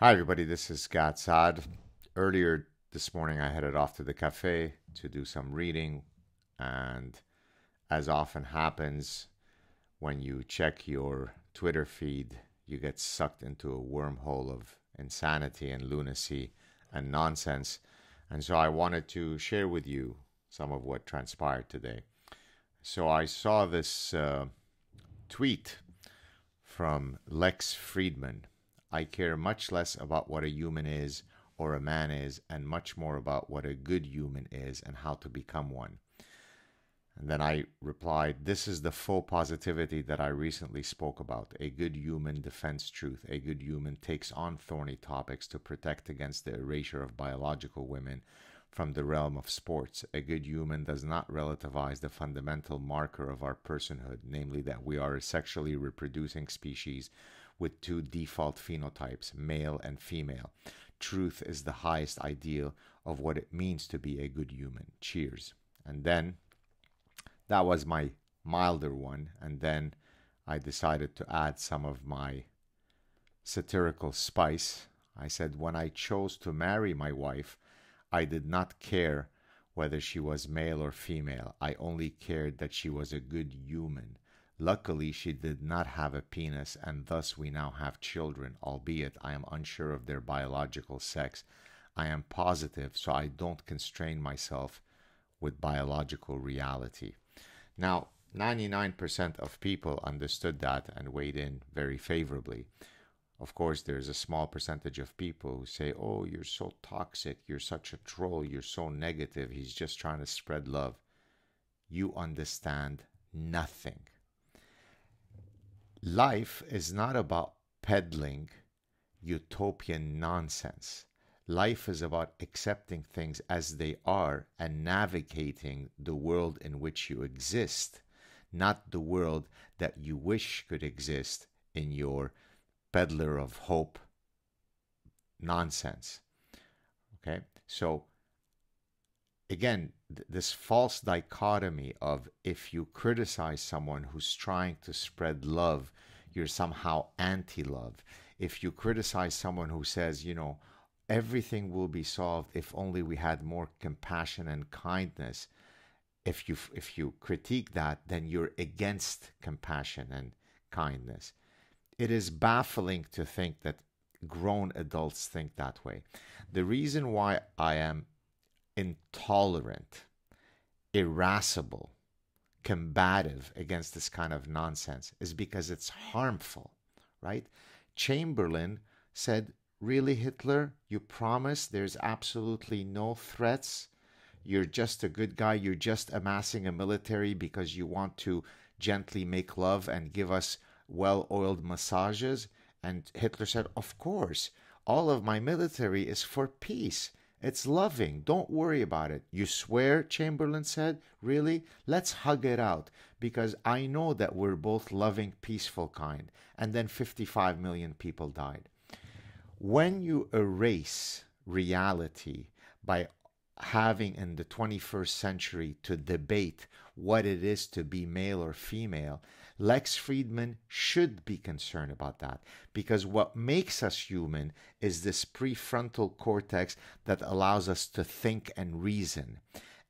Hi, everybody. This is Saad. Earlier this morning, I headed off to the cafe to do some reading, and as often happens when you check your Twitter feed, you get sucked into a wormhole of insanity and lunacy and nonsense. And so I wanted to share with you some of what transpired today. So I saw this tweet from Lex Fridman. I care much less about what a human is or a man is, and much more about what a good human is and how to become one. And then I replied, this is the faux positivity that I recently spoke about. A good human defends truth. A good human takes on thorny topics to protect against the erasure of biological women from the realm of sports. A good human does not relativize the fundamental marker of our personhood, namely that we are a sexually reproducing species with two default phenotypes, male and female. Truth is the highest ideal of what it means to be a good human. Cheers. And then that was my milder one. And then I decided to add some of my satirical spice. I said, when I chose to marry my wife, I did not care whether she was male or female. I only cared that she was a good human. Luckily, she did not have a penis, and thus we now have children, albeit I am unsure of their biological sex. I am positive, so I don't constrain myself with biological reality. Now, 99% of people understood that and weighed in very favorably. Of course, there's a small percentage of people who say, oh, you're so toxic, you're such a troll, you're so negative, he's just trying to spread love. You understand nothing. Life is not about peddling utopian nonsense. Life is about accepting things as they are and navigating the world in which you exist, not the world that you wish could exist in your peddler of hope nonsense. Okay? So, again, this false dichotomy of if you criticize someone who's trying to spread love, you're somehow anti-love. If you criticize someone who says, everything will be solved if only we had more compassion and kindness, if you critique that, then you're against compassion and kindness. It is baffling to think that grown adults think that way. The reason why I am intolerant, irascible, combative against this kind of nonsense is because it's harmful, right? Chamberlain said, really, Hitler, you promise there's absolutely no threats? You're just a good guy. You're just amassing a military because you want to gently make love and give us well-oiled massages? And Hitler said, of course, all of my military is for peace. It's loving. Don't worry about it. You swear, Chamberlain said? Really? Let's hug it out because I know that we're both loving, peaceful kind. And then 55 million people died. When you erase reality by having in the 21st century to debate what it is to be male or female, Lex Fridman should be concerned about that, because what makes us human is this prefrontal cortex that allows us to think and reason.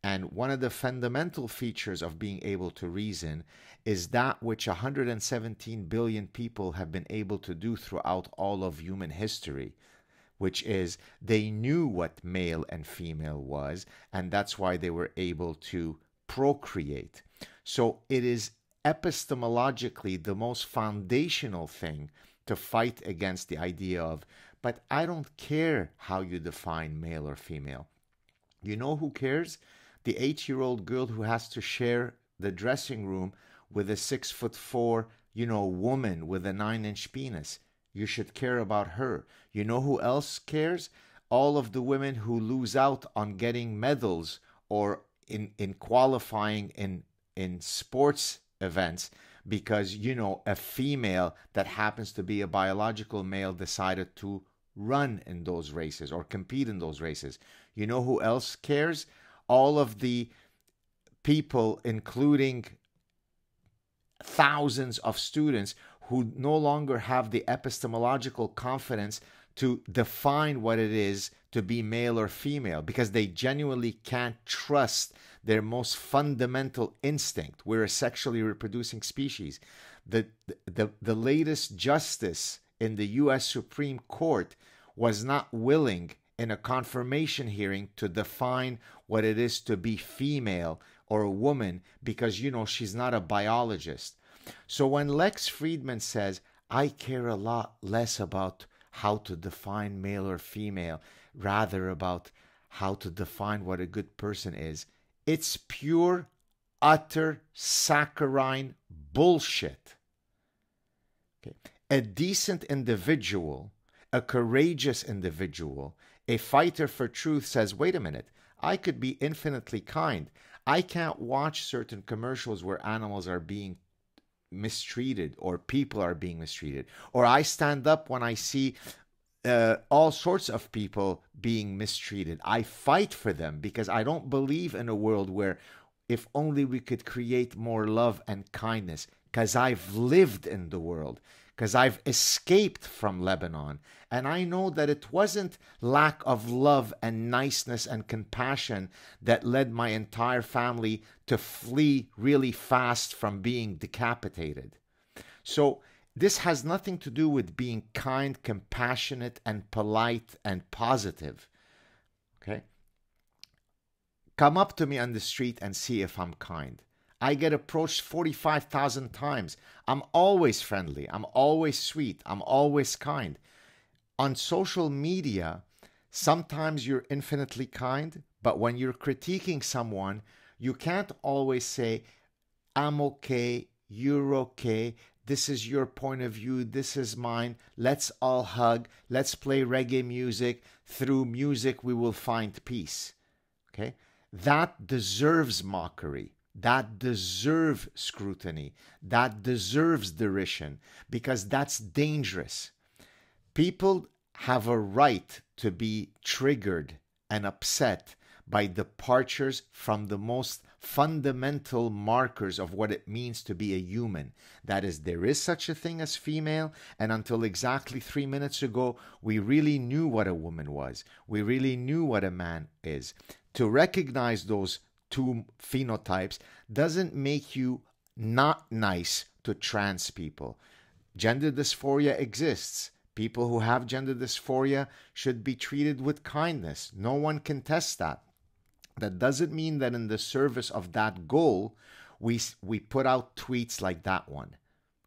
And one of the fundamental features of being able to reason is that which 117 billion people have been able to do throughout all of human history, which is they knew what male and female was, and that's why they were able to procreate. So it is epistemologically the most foundational thing to fight against the idea of, but I don't care how you define male or female. You know who cares? The 8-year-old girl who has to share the dressing room with a 6'4", woman with a 9-inch penis. You should care about her. You know who else cares? All of the women who lose out on getting medals or in qualifying in sports events because, a female that happens to be a biological male decided to run in those races or compete in those races. You know who else cares? All of the people, including thousands of students who no longer have the epistemological confidence to define what it is to be male or female, because they genuinely can't trust their most fundamental instinct. We're a sexually reproducing species. The latest justice in the US Supreme Court was not willing in a confirmation hearing to define what it is to be female or a woman, because, she's not a biologist. So when Lex Fridman says, I care a lot less about how to define male or female, rather about how to define what a good person is, it's pure, utter, saccharine bullshit. Okay. A decent individual, a courageous individual, a fighter for truth says, wait a minute, I could be infinitely kind. I can't watch certain commercials where animals are being mistreated or people are being mistreated. Or I stand up when I see all sorts of people being mistreated. I fight for them because I don't believe in a world where if only we could create more love and kindness, because I've lived in the world, because I've escaped from Lebanon. And I know that it wasn't lack of love and niceness and compassion that led my entire family to flee really fast from being decapitated. So this has nothing to do with being kind, compassionate, and polite and positive. Okay? Come up to me on the street and see if I'm kind. I get approached 45,000 times. I'm always friendly. I'm always sweet. I'm always kind. On social media, sometimes you're infinitely kind, but when you're critiquing someone, you can't always say, I'm okay, you're okay, this is your point of view, this is mine, let's all hug, let's play reggae music, through music we will find peace. Okay? That deserves mockery. That deserves scrutiny. That deserves derision, because that's dangerous. People have a right to be triggered and upset by departures from the most fundamental markers of what it means to be a human. That is, there is such a thing as female, and until exactly 3 minutes ago, we really knew what a woman was. We really knew what a man is. To recognize those two phenotypes doesn't make you not nice to trans people. Gender dysphoria exists. People who have gender dysphoria should be treated with kindness. No one can test that. That doesn't mean that in the service of that goal, we put out tweets like that one.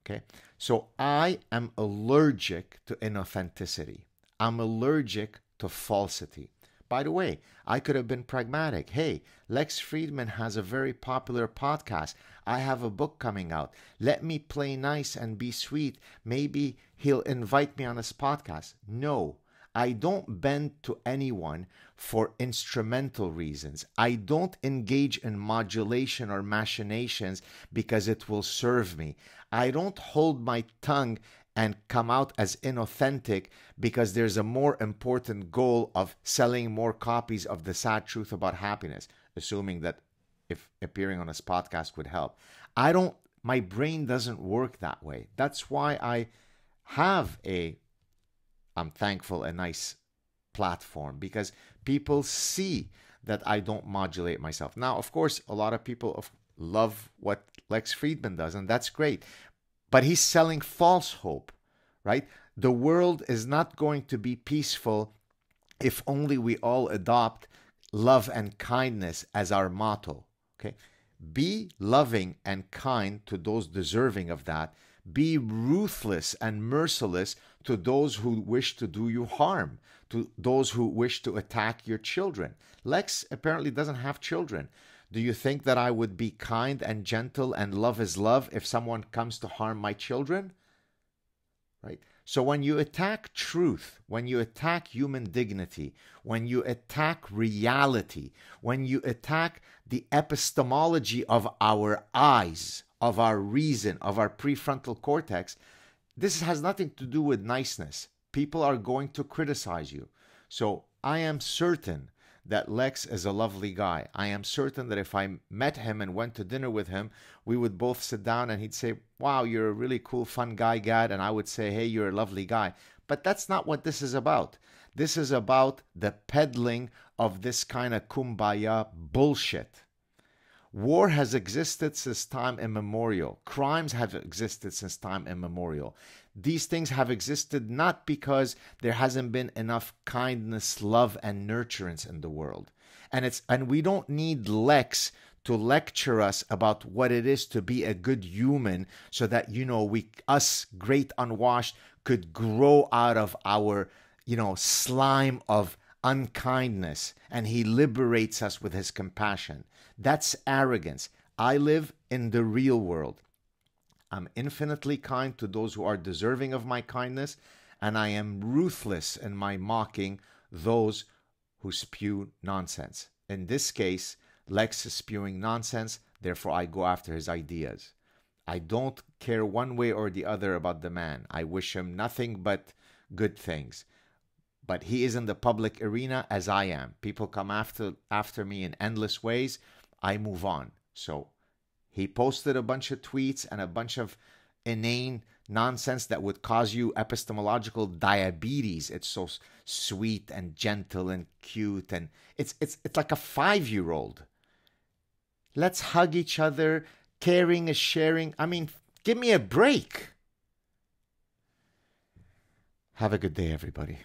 Okay? So I am allergic to inauthenticity. I'm allergic to falsity. By the way, I could have been pragmatic. Hey, Lex Fridman has a very popular podcast. I have a book coming out. Let me play nice and be sweet. Maybe he'll invite me on his podcast. No, I don't bend to anyone for instrumental reasons. I don't engage in modulation or machinations because it will serve me. I don't hold my tongue and come out as inauthentic because there's a more important goal of selling more copies of the Sad Truth about happiness, assuming that if appearing on his podcast would help. My brain doesn't work that way. That's why I have I'm thankful, a nice platform, because people see that I don't modulate myself. Now, of course, a lot of people love what Lex Fridman does, and that's great. But he's selling false hope, right? The world is not going to be peaceful if only we all adopt love and kindness as our motto, okay? Be loving and kind to those deserving of that. Be ruthless and merciless to those who wish to do you harm, to those who wish to attack your children. Lex apparently doesn't have children. Do you think that I would be kind and gentle and love is love if someone comes to harm my children? Right? So when you attack truth, when you attack human dignity, when you attack reality, when you attack the epistemology of our eyes, of our reason, of our prefrontal cortex, this has nothing to do with niceness. People are going to criticize you. So I am certain that Lex is a lovely guy. I am certain that if I met him and went to dinner with him, we would both sit down and he'd say, wow, you're a really cool, fun guy, Gad. And I would say, hey, you're a lovely guy. But that's not what this is about. This is about the peddling of this kind of kumbaya bullshit. War has existed since time immemorial. Crimes have existed since time immemorial. These things have existed not because there hasn't been enough kindness, love, and nurturance in the world. And we don't need Lex to lecture us about what it is to be a good human so that, us great unwashed could grow out of our, slime of unkindness, and he liberates us with his compassion. That's arrogance. I live in the real world. I'm infinitely kind to those who are deserving of my kindness, and I am ruthless in my mocking those who spew nonsense. In this case, Lex is spewing nonsense, therefore I go after his ideas. I don't care one way or the other about the man. I wish him nothing but good things. But he is in the public arena as I am. People come after me in endless ways. I move on. So he posted a bunch of tweets and a bunch of inane nonsense that would cause you epistemological diabetes. It's so sweet and gentle and cute, and it's like a 5-year-old. Let's hug each other. Caring is sharing. I mean, give me a break. Have a good day, everybody.